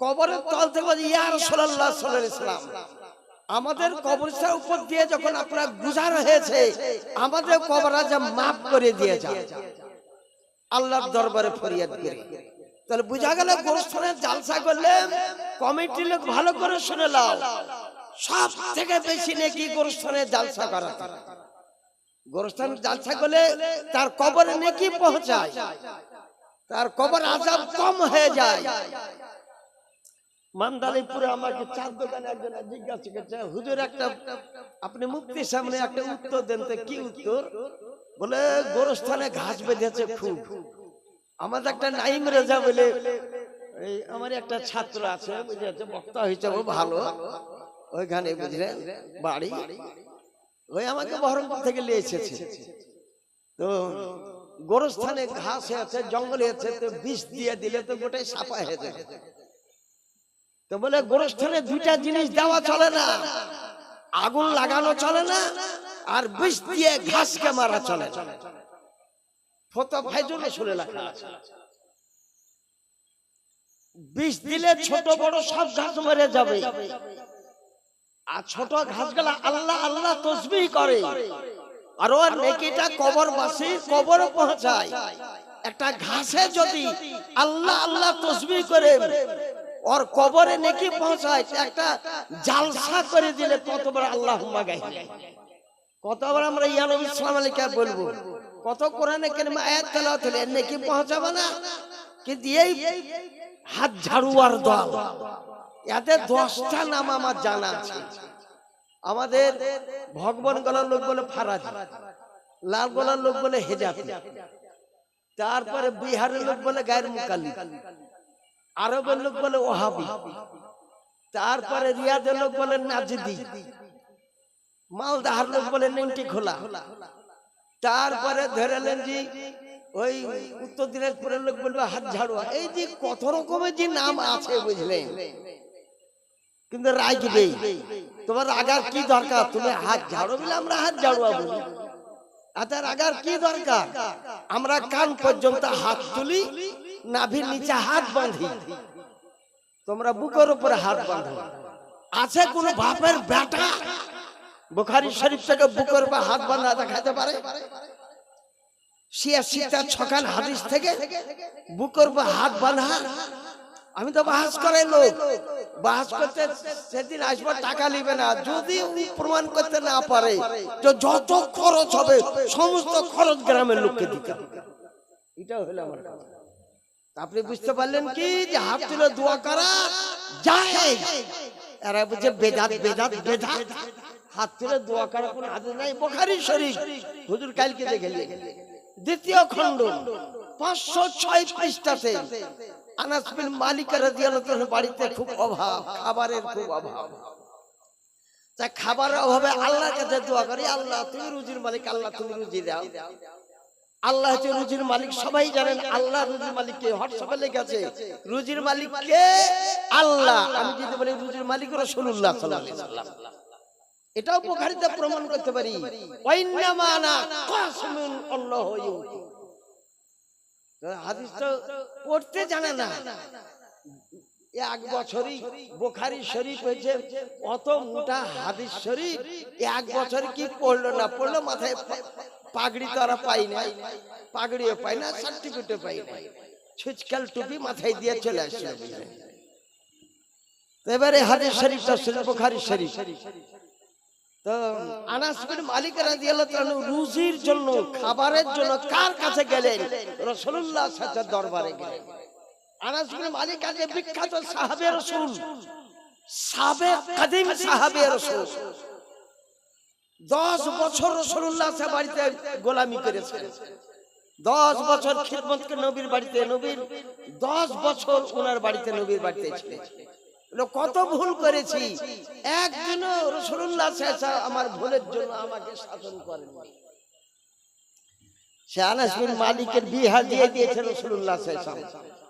কবরের তল থেকে বলে ইয়া রাসূলুল্লাহ সাল্লাল্লাহু আলাইহি ওয়াসাল্লাম, আমাদের কবরস্থানের উপর দিয়ে যখন আপনারা গুজার হয়েছে, আমাদের কবর আযাব মাফ করে দিয়ে যান, আল্লাহর দরবারে ফরিয়াদ করে। তাহলে বুঝা গেল গোরস্থানের জালসা করলে কমিটির লোক ভালো করে শুনে নাও, সব থেকে বেশি নেকি গোরস্থানের জালসা করা, গোরস্থানের জালসা করলে তার কবরে নেকি পৌঁছায়, তার কবর আযাব কম হয়ে যায়। মান্দালিপুরে আমাকে চার দোকানে একজন জিজ্ঞাসা করছে, হুজুর একটা আপনি মুফতির সামনে একটা উত্তর দেন তো, কি উত্তর? বলে গোরস্থানে ঘাস বেঁধেছে খুব, আমাদের একটা নাইম রেজা বলে এই আমার একটা ছাত্র আছে, বুঝেছে বক্তা হিসেবে ভালো, ওইখানে বুঝলেন বাড়ি, ওই আমাকে বহরমপুর থেকে নিয়ে এসেছে, তো গোরস্থানে ঘাস আছে, জঙ্গলে আছে, তো বিষ দিয়ে দিলে তো গোটাই সাপা হয়ে যাবে, তো বলে গোরস্থানে দুইটা জিনিস দেওয়া চলে না, আগুন লাগানো চলে না, আর বিষ দিয়ে ঘাসকে মারা চলে না, ফতোয়া ফাইজুলে শুনে লেখা আছে, বিষ দিলে ছোট বড় সব ঘাস মরে যাবে, আর ছোট ঘাসগুলা আল্লাহ আল্লাহ তাসবিহ করে, আর ওর নেকিটা কবরবাসী কবরে পৌঁছায়। একটা ঘাসে যদি আল্লাহ আল্লাহ তাসবিহ করে ওর কবরে নেকি পৌঁছায়, একটা জালসা করে দিলে কতবার আল্লাহুম্মা গাই, কতবার আমরা ইয়া নবী সাল্লাল্লাহু আলাইহি ওয়াসাল্লাম বলবো, কত কোরআনে কারিমে আয়াত তেলাওয়াত হলে নেকি পৌঁছাবে না, কিন্তু এই হাত ঝাড়ুয়ার দল, এতে 10টা নাম আমার জানা আছে। আমাদের ভগবান গলার লোক বলে ফারাজি, লাল গলার লোক বলে হেজাবি, তারপরে বিহারের লোক বলে গায়ের মুকাল্লিদ, আরবের লোক বলে ওহাবি, তারপরে রিয়াদের লোক বলে নাজদি, মালদাহার লোক বলে নেংটি খোলা, তারপরে ধরে নেন জি ওই উত্তর দিনাজপুরের লোক বলবে হাত ঝাড়ুয়া, এই যে কত রকমের যে নাম আছে বুঝলেন, কিন্তু রাগবে, তোমার রাগার কি দরকার, তুমি হাত ঝাড়ো বলে আমরা হাত ঝাড়ুয়া বলি, আচ্ছা রাগার কি দরকার, আমরা কান পর্যন্ত হাত তুলি, নাভির নিচে হাত বাঁধি, তোমরা বুকের উপরে হাত বাঁধো, আছে কোন বাপের বেটা বুখারী শরীফ থেকে বুকের উপর হাত বাঁধা দেখাতে পারে? 86টা ছকান হাদিস থেকে বুকের উপর হাত বাঁধা, আমি তো বাহাস করাই লোক, বাহাস করতে সেদিন আসবো, টাকা নিবে না, যদি প্রমাণ করতে না পারে তো যত খরচ হবে সমস্ত খরচ গ্রামের লোককে দিতে হবে, এটা হলো আমার কথা। আপনি বুঝতে পারলেন কি যে হাত তুলে দোয়া করা যায়, এরা বুঝে বেদাত বেদাত বেদাত, হাত তুলে দোয়া করার কোনো হাদিস নাই। বুখারী শরীফ হুজুর কালকে দেখলেন দ্বিতীয় খণ্ড 506 পৃষ্ঠাতে আনাস বিন মালিক রাদিয়াল্লাহু তাআলা বাড়িতে খুব অভাব, খাবারের খুব অভাব। তা খাবারের অভাবে আল্লাহর কাছে দোয়া করি, আল্লাহ তুমি রুজির মালিক, আল্লাহ তুমি রুজি দাও। আল্লাহ হচ্ছে রুজির মালিক, সবাই জানেন আল্লাহ রুজির মালিক কে। হোয়াটসঅ্যাপে লেখা আছে রুজির মালিক কে? আল্লাহ। আমি যদি বলি রুজির মালিক রাসূলুল্লাহ সাল্লাল্লাহু আলাইহি ওয়াসাল্লাম, এটাও বুখারীতে প্রমাণ করতে পারি। ওয়াইন্নামা আনা কাসমুন আল্লাহু ইউতি। হাদিস তো পড়তে জানে না, এক বছরই বুখারী শরীফ হয়েছে অত মোটা হাদিস শরীফ, এক বছর কি পড়লো না পড়লো, মাথায় পাগড়ি তো আর পাই না, পাগড়িও পাই না, সার্টিফিকেটও পাই না, ছুচকাল টুপি মাথায় দিয়ে চলে আসছে। এবারে হাদিস শরীফটা ছিল বুখারী শরীফ। তো আনাস বিন মালিক রাদিয়াল্লাহু তাআলা রুজির জন্য, খাবারের জন্য কার কাছে গেলেন? রাসূলুল্লাহ সাল্লাল্লাহু আলাইহি ওয়াসাল্লামের দরবারে গেলেন। আনাস বিন মালিক আগে বিখ্যাত সাহাবে রাসূল, সাবেক কাদিম সাহাবে রাসূল, 10 বছর রাসূলুল্লাহ সাল্লাল্লাহু আলাইহি ওয়াসাল্লামের বাড়িতে গোলামি করেছেন। 10 বছর খিদমত করে নবীর বাড়িতে, নবীর 10 বছর ওনার বাড়িতে, নবীর বাড়িতে ছিলেন। কত ভুল করেছি, একদিনও রাসূলুল্লাহ সাল্লাল্লাহু আলাইহি ওয়াসাল্লাম আমার ভুলের জন্য আমাকে শাসন করেননি। সে আনাস বিন মালিকের বিহা দিয়ে দিয়েছেন রাসূলুল্লাহ সাল্লাল্লাহু আলাইহি ওয়াসাল্লাম।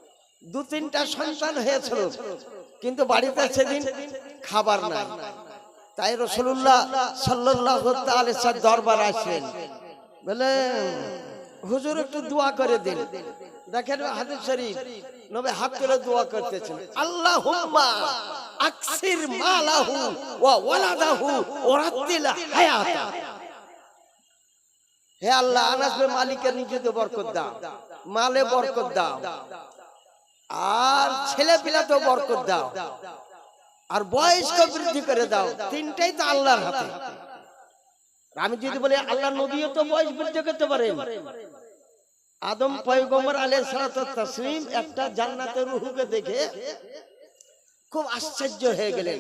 2-3টা সন্তান হয়েছিল, কিন্তু বাড়িতে সেদিন খাবার নাই। তাই রাসূলুল্লাহ সাল্লাল্লাহু আলাইহি ওয়াসাল্লাম দরবার আসেন, বলে হুজুর একটু দোয়া করে দিন। দেখেন হাদিস শরীফ, নবী হাত তুলে দোয়া করতেছেন, আল্লাহুম্মা আকসির মালাহু ওয়া ওয়ালাদাহু ওয়ারাতিল হায়াতা। হে আল্লাহ, আনাস বিন মালিকের নিজেতে বরকত দাও, মালে বরকত দাও, আর ছেলে পিলাতেও বরকত দাও, আর বয়সকে বৃদ্ধি করে দাও। তিনটাই তো আল্লাহর হাতে। আমি যদি বলি আল্লাহ নবীও তো বয়স বৃদ্ধি করতে পারেন। আদম পয়গম্বর আলাইহিস সালাতু ওয়াস তাসলিম একটা জান্নাতের রূহকে দেখে খুব আশ্চর্য হয়ে গেলেন।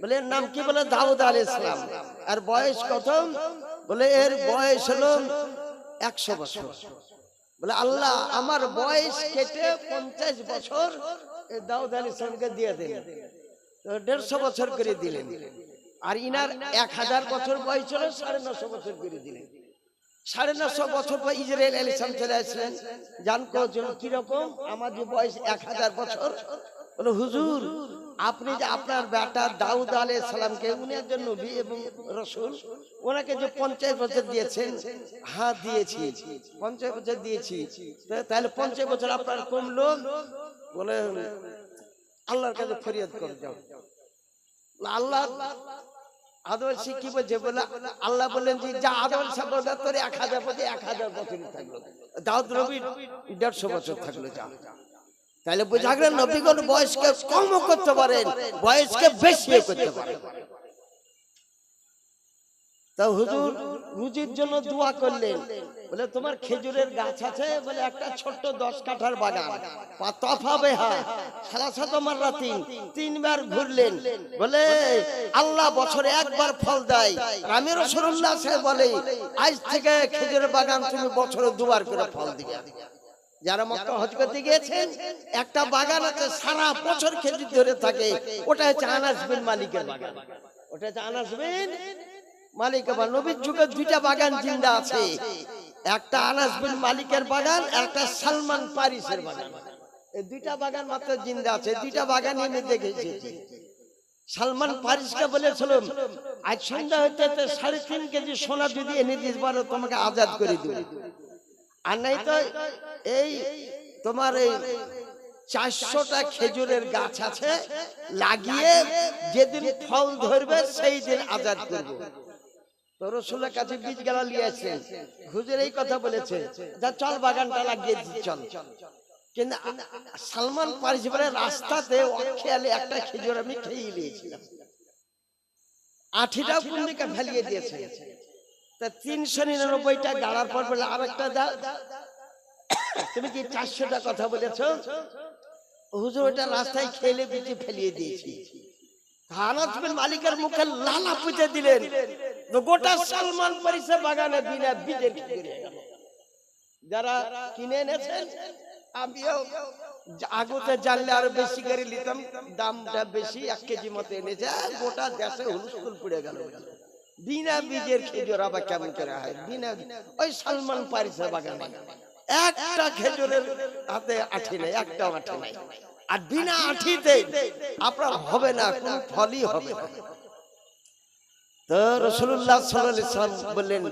বলে এর নাম কি? বলে দাউদ আলাইহিস সালাম। আর বয়স কত? বলে এর বয়স হলো 100 বছর। বলে আল্লাহ আমার বয়স কেটে 50 বছর দাউদ আলাইহিস সালামকে দিয়ে দেন। তো 150 বছর করে দিলেন। আর ইনার 1000 বছর বয়স ছিল, 950 বছর করে দিলেন। 950 বছর পর ইসরাইল আলাইহিস সালাম চলে আসলেন। জান কজন কি রকম? আমার যে বয়স 1000 বছর। বলে হুজুর, আপনি যে আপনার বেটা দাউদ আলাইহিস সালামকে, উনি একজন নবী এবং রাসূল, ওনাকে যে 50 বছর দিয়েছেন। হ্যাঁ দিয়েছি, 50 বছর দিয়েছি। তাহলে 50 বছর আপনার কমলো। বলে আল্লাহর কাছে ফরিয়াদ করে যাও। আল্লাহ আদম কি বলছে? বলে আল্লাহ বললেন যে যা আদম সাহেব তোর 1000 বছর, 1000 বছর থাকলো, দাউদ নবীর 150 বছর থাকলো। যা, তাহলে বোঝা গেল নবীগণ বয়সকে কমও করতে পারেন, বয়সকে বেশিও করতে পারেন। তা হুজুর রুজির জন্য দোয়া করলেন। বলে তোমার খেজুরের গাছ আছে? বলে একটা ছোট্ট 10 কাঠার বাগান। পাতাফা বেহা সালাসাত মাররাতিন, 3 বার ঘুরলেন। বলে আল্লাহ বছরে একবার ফল দেয়। আমি রাসূলুল্লাহ সাল্লাল্লাহু আলাইহি ওয়াসাল্লাম বলে আজ থেকে খেজুরের বাগান তুমি বছরে 2 বার করে ফল দিবে। যারা মক্কা হজ করতে গিয়েছেন, একটা বাগান আছে সারা বছর খেজুর ধরে থাকে, ওটা হচ্ছে আনাস বিন মালিকের বাগান। ওটা হচ্ছে আনাস বিন মালিক। নবীর যুগে 2টা বাগান জিন্দা আছে, একটা আনাস বিন মালিকের বাগান, একটা সালমান ফারিসের বাগান। এই 2টা বাগান মাত্র জিন্দা আছে। 2টা বাগান আমি দেখেছি। সালমান ফারিসকে বলেছিল আজ সন্ধ্যা হইতে 3.5 কেজি সোনা যদি এনে দিস বলো তোমাকে আজাদ করে দেব, আর নাই তো এই তোমার এই 400টা খেজুরের গাছ আছে, লাগিয়ে যেদিন ফল ধরবে সেই দিন আজাদ করব। তো রাসূলের কাছে বীজ গালা নিয়ে আসেন, হুজুর এই কথা বলেছে, যা চল বাগানটা লাগিয়ে দি চল। কিন্তু সালমান ফারিসি বলে রাস্তাতে অখেয়ালে একটা খেজুর আমি খেয়ে নিয়েছিলাম, আঠিটা কোন দিকে ফেলিয়ে দিয়েছে। তা 399টা গাড়ার পর বলে আরেকটা দাও। তুমি কি 400টা কথা বলেছো? হুজুর ওটা রাস্তায় খেলে বিচে ফেলিয়ে দিয়েছি। আনাস বিন মালিকের মুখে লালা পুঁতে দিলেন, তো গোটা সালমান ফারিসের বাগানে বিনা বীজের খেজুর হয়ে গেল। যারা কিনে এনেছেন, আমিও আগতে জানলে আরো বেশি করে নিতাম, দামটা বেশি, 1 কেজি মতো এনেছে, গোটা দেশে হুলস্থুল পড়ে গেল। বিনা বীজের খেজুর আবার কেমন করে হয়? বিনা, ওই সালমান ফারিসের বাগানে একটা খেজুরের হাতে আঠি নেই, একটাও আঠি নাই। আর বিনা আঠিতে আপনার হবে না, কোন ফলই হবে না। তো রাসূলুল্লাহ সাল্লাল্লাহু আলাইহি ওয়াসাল্লাম বললেন,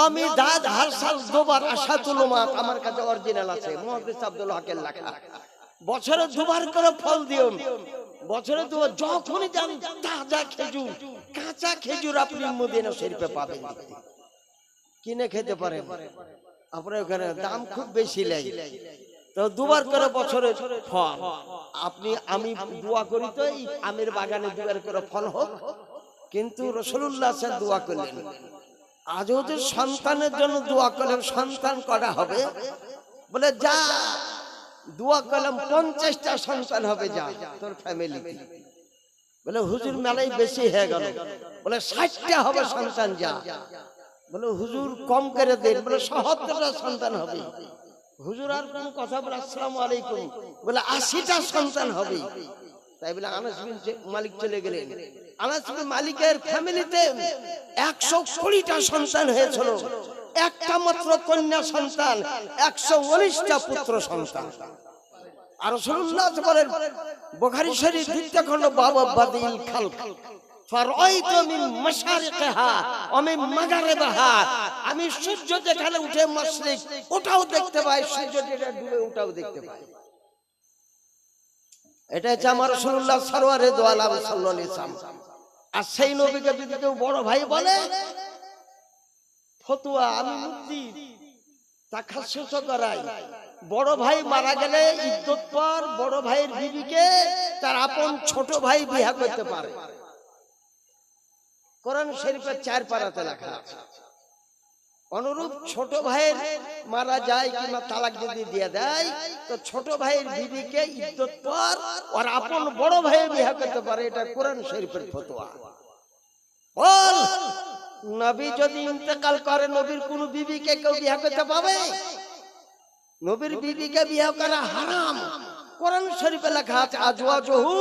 আমি দাদ হর সাল দুবার আশাতুল উমাত, আমার কাছে অরিজিনাল আছে, মুহাদ্দিস আব্দুল হকের লেখা। বছরে দুবার করে ফল দিও, বছরে দুবার, যখনই যান তাজা খেজুর, কাঁচা খেজুর আপনি মদিনা শরীফে পাবেন, কিনে খেতে পারেন। আপনার ওখানে দাম খুব বেশি লাগে, তো দুবার করে বছরে ফল। আমি দোয়া করি তো এই আমের বাগানে দুবার করে ফল হোক, কিন্তু রাসূলুল্লাহ সাল্লাল্লাহু দোয়া করলেন, আজ ওদের সন্তানের জন্য দোয়া করলেন, সন্তান কটা হবে? বলে যা দোয়া করলাম 50টা সন্তান হবে, যা তোর ফ্যামিলিতে। বলে হুজুর মেলাই বেশি হয়ে গেল। বলে 60টা হবে সন্তান, যা। বলে হুজুর কম করে দেন। বলে 70টা সন্তান হবে। হুজুর আর কোন কথা? বলে আসসালামু আলাইকুম। বলে 80টা সন্তান হবে। তাই বলে আনাস বিন মালিক চলে গেলেন। আনাস বিন মালিকের ফ্যামিলিতে 120টা সন্তান হয়েছিল, একটা মাত্র কন্যা সন্তান, 119টা পুত্র সন্তান। আর রাসূলুল্লাহ বলেন, বুখারী শরীফ 2 খণ্ড, বাব বাদিল খালক, ফারাইতু মিন মাশারিকিহা ওয়া মিন মাগরিবিহা, আমি সূর্য যেখানে উঠে মাশরিক ওটাও দেখতে পাই, সূর্য যেখানে ডুবে ওটাও দেখতে পাই। এটা হচ্ছে আমার রাসূলুল্লাহ সরওয়ারে দো আলম সাল্লাল্লাহু আলাইহি ওয়াসাল্লাম। আর সেই নবীকে যদি কেউ বড় ভাই বলে, ফতোয়া আমি মুফতি তাখাসসুস করাই, বড় ভাই মারা গেলে ইদ্যত পর বড় ভাইয়ের বিবিকে তার আপন ছোট ভাই বিয়ে করতে পারে। কোরআন শরীফের 4 পারাতে লেখা আছে। অনুরূপ ছোট ভাইয়ের মারা যায় কিংবা তালাক যদি দিয়ে দেয়, তো ছোট ভাইয়ের বিবিকে ইদ্যত পর আর আপন বড় ভাই বিয়ে করতে পারে। এটা কোরআন শরীফের ফতোয়া। বল, নবী যদি ইন্তেকাল করে, নবীর কোন বিবিকে কেউ বিয়ে করতে পাবে? নবীর বিবিকে বিয়ে করা হারাম। কোরআন শরীফে লেখা আছে, আজওয়াজুহু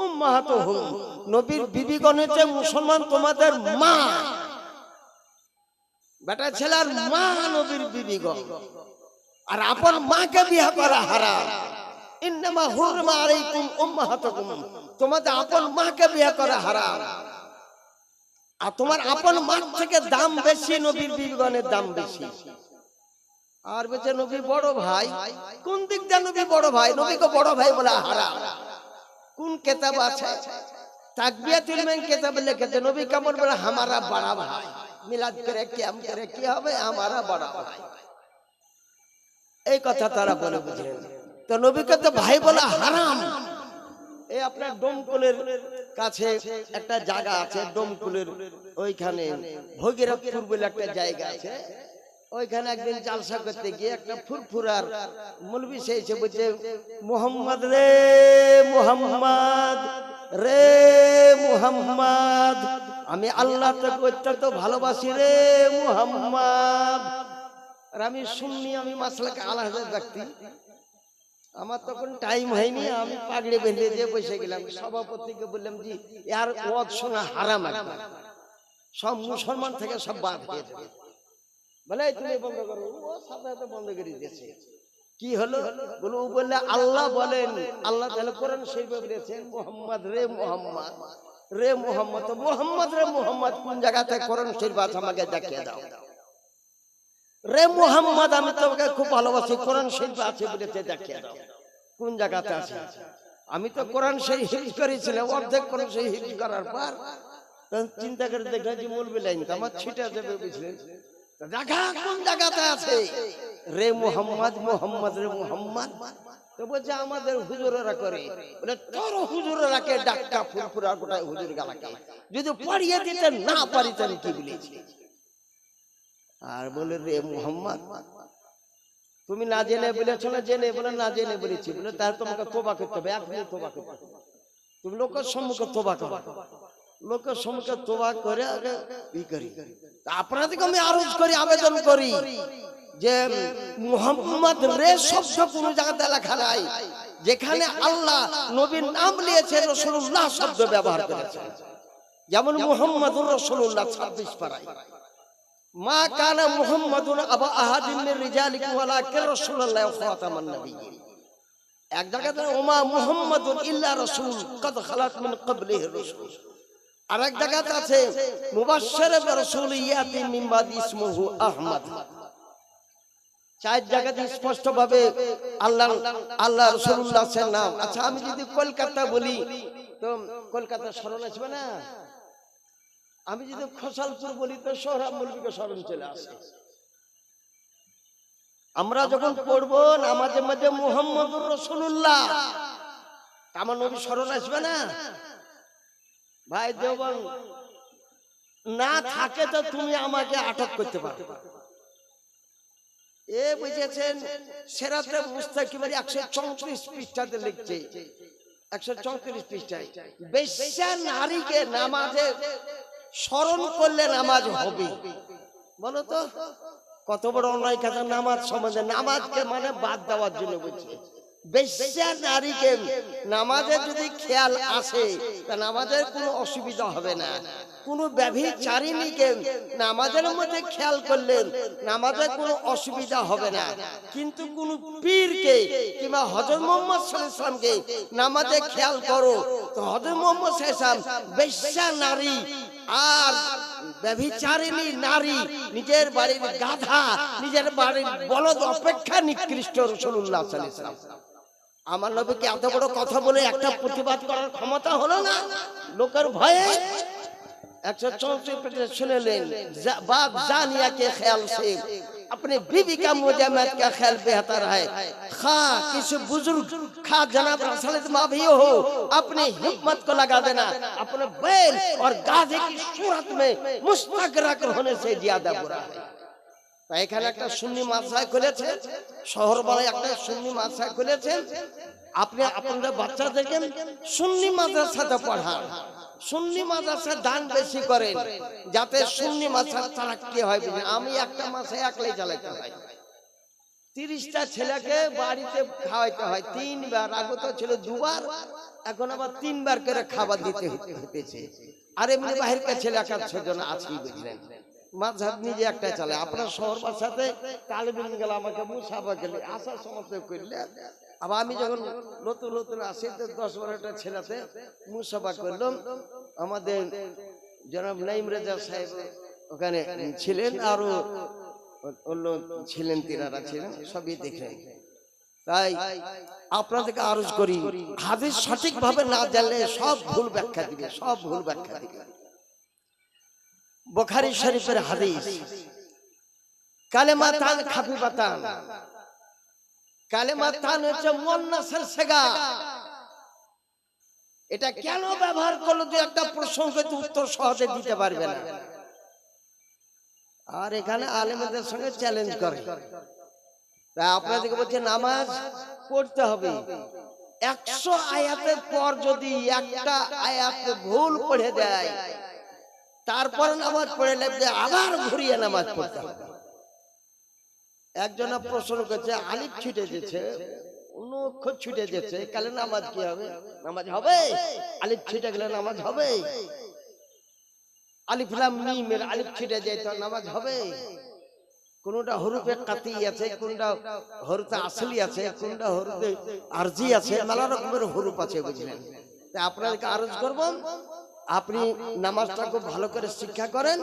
উম্মাহাতুহুম, নবীর বিবিগণ হচ্ছে মুসলমান তোমাদের মা। বেটা ছেলের মা নবীর বিবিগণ, আর আপন মাকে বিয়ে করা হারাম। ইন্নামা হুরমা আলাইকুম উম্মাহাতুকুম, তোমাদের আপন মাকে বিয়ে করা হারাম। আর তোমার আপন মার থেকে দাম বেশি, নবীর বিবিগণের দাম বেশি। আর বলছে নবী বড় ভাই, কোন দিক দিয়ে নবী বড় ভাই? নবীকে বড় ভাই বলা হারাম। কোন কিতাব আছে? তাকবিয়াতুল মিন কিতাবে লিখেছে নবী কেমন বলে, হামারা বড় ভাই। মিলাদ করে কিয়াম করে কি হবে? হামারা বড় ভাই। এই কথা তারা বলে বুঝলেন। তো নবীকে তো ভাই বলা হারাম। এই আপনার ডোমকুলের কাছে একটা জায়গা আছে, ডোমকুলের ওইখানে ভগীরথপুর বলে একটা জায়গা আছে। ওইখানে একদিন জালসা করতে গিয়ে একটা ফুরফুরার মৌলবি এসে বলছে, মুহাম্মদ রে মুহাম্মদ রে মুহাম্মদ, আমি আল্লাহ তোকে অত্যন্ত ভালোবাসি রে মুহাম্মদ। আর আমি শুননি, আমি মাসলাকে আলাদা ব্যক্তি, আমার তখন টাইম হয়নি, আমি পাগড়ি বেঁধে দিয়ে বসে গেলাম। সভাপতিকে বললাম, জি ইয়ার ওয়াজ শোনা হারাম, একবার সব মুসলমান থেকে সব বাদ হয়ে যাবে। বলে তুমি বন্ধ করো। ও সাথে সাথে বন্ধ করে দিয়েছে। কি হলো? বলে ও বললে আল্লাহ বলেন, আল্লাহ তাআলা কোরআন শরীফে বলেছেন, মুহাম্মদ রে মুহাম্মদ রে মুহাম্মদ। তো মুহাম্মদ রে মুহাম্মদ কোন জায়গাতে কোরআন শরীফ আছে আমাকে দেখিয়ে দাও। রে মুহাম্মদ আমি তোমাকে খুব ভালোবাসি, কোরআন শরীফে আছে বলেছে, দেখিয়ে দাও কোন জায়গাতে আছে। আমি তো কোরআন শরীফ হিফজ করেছিলাম, অর্ধেক কোরআন শরীফ হিফজ করার পর চিন্তা করে দেখলাম যে মৌলবি লাইন তো আমার ছিটা যাবে, বুঝলেন? দেখা কোন জায়গাতে আছে রে মুহাম্মদ, মুহাম্মদ রে মুহাম্মদ। তো বলছে আমাদের হুজুরেরা করে। বলে তোর হুজুরেরা কে ডাক্কা ফুরফুরা গোটায় হুজুর গালাকে, যদি পড়িয়ে দিতেন না পারিতেন কি বলেছি। আর বলে রে মুহাম্মদ, তুমি না জেনে বলেছো না জেনে? বলে না জেনে বলেছি। বলে তাহলে তোমাকে তোবা করতে হবে, এখনই তোবা করতে হবে। তুমি লোকের সম্মুখে তোবা করো, লোকের সম্মুখে তোবা করে আগে ই করি। আপনাদেরকে আমি আরজ করি, আবেদন করি যে মুহাম্মদ রে শব্দ কোন জায়গাতে লেখা নাই, যেখানে আল্লাহ নবীর নাম নিয়েছে রাসূলুল্লাহ শব্দ ব্যবহার করেছে। যেমন মুহাম্মাদুর রাসূলুল্লাহ 26 পারায়, মা কানা মুহাম্মাদুন আবা আহাদিন মির রিজালিকুম ওয়ালাকিন রাসূলুল্লাহ খাতামান নবিয়্যিন। এক জায়গাতে ওমা মুহাম্মাদুন ইল্লা রাসূল কদ খালাত মিন ক্বাবলিহি রাসূল। আর এক জায়গাতে আছে মুবাশশিরুন বিরাসূল ইয়াতি মিন বাদি ইসমুহু আহমদ। চার জায়গাতে স্পষ্ট ভাবে আল্লাহ রাসূলুল্লাহর নাম। আচ্ছা, আমি যদি কলকাতা বলি তো কলকাতা স্মরণ আসবে না? আমি যদি খোসালপুর বলি তো সোহরাব মৌলভীকে স্মরণ চলে আসে। আমরা যখন পড়বো নামাজের মধ্যে মুহাম্মদুর রাসূলুল্লাহ, আমার নবী স্মরণ আসবে না? ভাই দেওবন্দ না থাকে তো তুমি আমাকে আটক করতে পারো। এ বুঝেছেন সেরাতে মুস্তাকিমের 134 পৃষ্ঠাতে লিখছে, 134 পৃষ্ঠায় বেশ্যা নারীকে নামাজে স্মরণ করলে নামাজ হবে। বলো তো কত বড় অন্যায় কথা! নামাজ সম্বন্ধে, নামাজকে মানে বাদ দেওয়ার জন্য বলছে। বেশ্যা নারীকে নামাজে যদি খেয়াল আসে তা নামাজের কোনো অসুবিধা হবে না। কোন ব্যভিচারিণীকে নামাজের মধ্যে খেয়াল করলেন নামাজের কোনো অসুবিধা হবে না। কিন্তু কোন পীরকে কিংবা হযরত মুহাম্মদ সাল্লাল্লাহু আলাইহি ওয়াসাল্লামকে নামাজে খেয়াল করো তো হযরত মুহাম্মদ সাল্লাল্লাহু আলাইহি ওয়াসাল্লাম বেশ্যা নারী আর ব্যভিচারিণী নারী, নিজের বাড়ির গাধা, নিজের বাড়ির বলদ অপেক্ষা নিকৃষ্ট রাসূলুল্লাহ সাল্লাল্লাহু আলাইহি ওয়াসাল্লাম। আমার নবীকে এত বড় কথা বলে একটা প্রতিবাদ করার ক্ষমতা হলো না লোকের ভয়ে। 134 পেটে শুনলেন, बाप जानिया के ख्याल से अपने बीवी का मुजामत का ख्याल बेहतर है। खा किसी बुजुर्ग खा जनाब रसूल माँ भी हो, अपनी हिम्मत को लगा देना अपने बैल और गाधे की सूरत में मुस्तगरक होने से ज्यादा बुरा है। এখানে একটা সুন্নি মাদ্রাসা খুলেছে, শহরবালায় একটা সুন্নি মাদ্রাসা খুলেছে। আপনি আপনাদের বাচ্চাদেরকে সুন্নি মাদ্রাসাতে পড়ান, সুন্নি মাদ্রাসা দান বেশি করেন যাতে সুন্নি মাদ্রাসা তারাক্কি হয়। আমি একটা মাসে একলাই চালাতে হয়, 30টা ছেলেকে বাড়িতে খাওয়াইতে হয় 3 বার। আগে তো ছিল 2 বার, এখন আবার 3 বার করে খাবার দিতে হতেছে। আর এমনি বাহিরকার ছেলে 1-6 জন আছেই, বুঝলেন। মাযহাব নিজে একটা চলে। আপনার শহর বাসাতে তালিবিন গেল আমাকে মুসাফা গেলে আসার সমস্ত করলে, আবার আমি যখন নতুন নতুন আসি তো 10-12টা ছেলেতে মুসাফা করলাম। আমাদের জনাব নাইম রেজা সাহেব ওখানে ছিলেন, আরো অন্য ছিলেন, তিনারা ছিলেন, সবই দেখলেন। তাই আপনাদেরকে আরজ করি, হাদিস সঠিক ভাবে না জানলে সব ভুল ব্যাখ্যা দিবে, সব ভুল ব্যাখ্যা দিবে। বুখারী শরীফের হাদিস, কালেমাতান খাফিফাতান। কালেমাতান হচ্ছে মুন্নাসের সেগা। এটা কেন ব্যবহার করলো যে একটা প্রসঙ্গে তো উত্তর সহজে দিতে পারবে না। আর এখানে আলেমদের সঙ্গে চ্যালেঞ্জ করে। তাই আপনাদেরকে বলছে নামাজ পড়তে হবে। 100 আয়াতের পর যদি একটা আয়াত ভুল পড়ে দেয় তারপর নামাজ পড়ে লাগবে, আবার ঘুরিয়ে নামাজ পড়তে হবে। একজন প্রশ্ন করছে, আলিফ ছুটে যেছে, অন্য অক্ষর ছুটে যেছে, কালে নামাজ কি হবে? নামাজ হবে? আলিফ ছুটে গেলে নামাজ হবে? আলিফ লাম মিম এর আলিফ ছুটে যায় তো নামাজ হবে? কোনটা হরফে কাতি আছে, কোনটা হরফে আসলি আছে, কোনটা হরফে আরজি আছে, নানা রকমের হরফ আছে, বুঝলেন। তাই আপনাদেরকে আরজ করব আপনি নামাজটা খুব ভালো করে শিক্ষা করেন।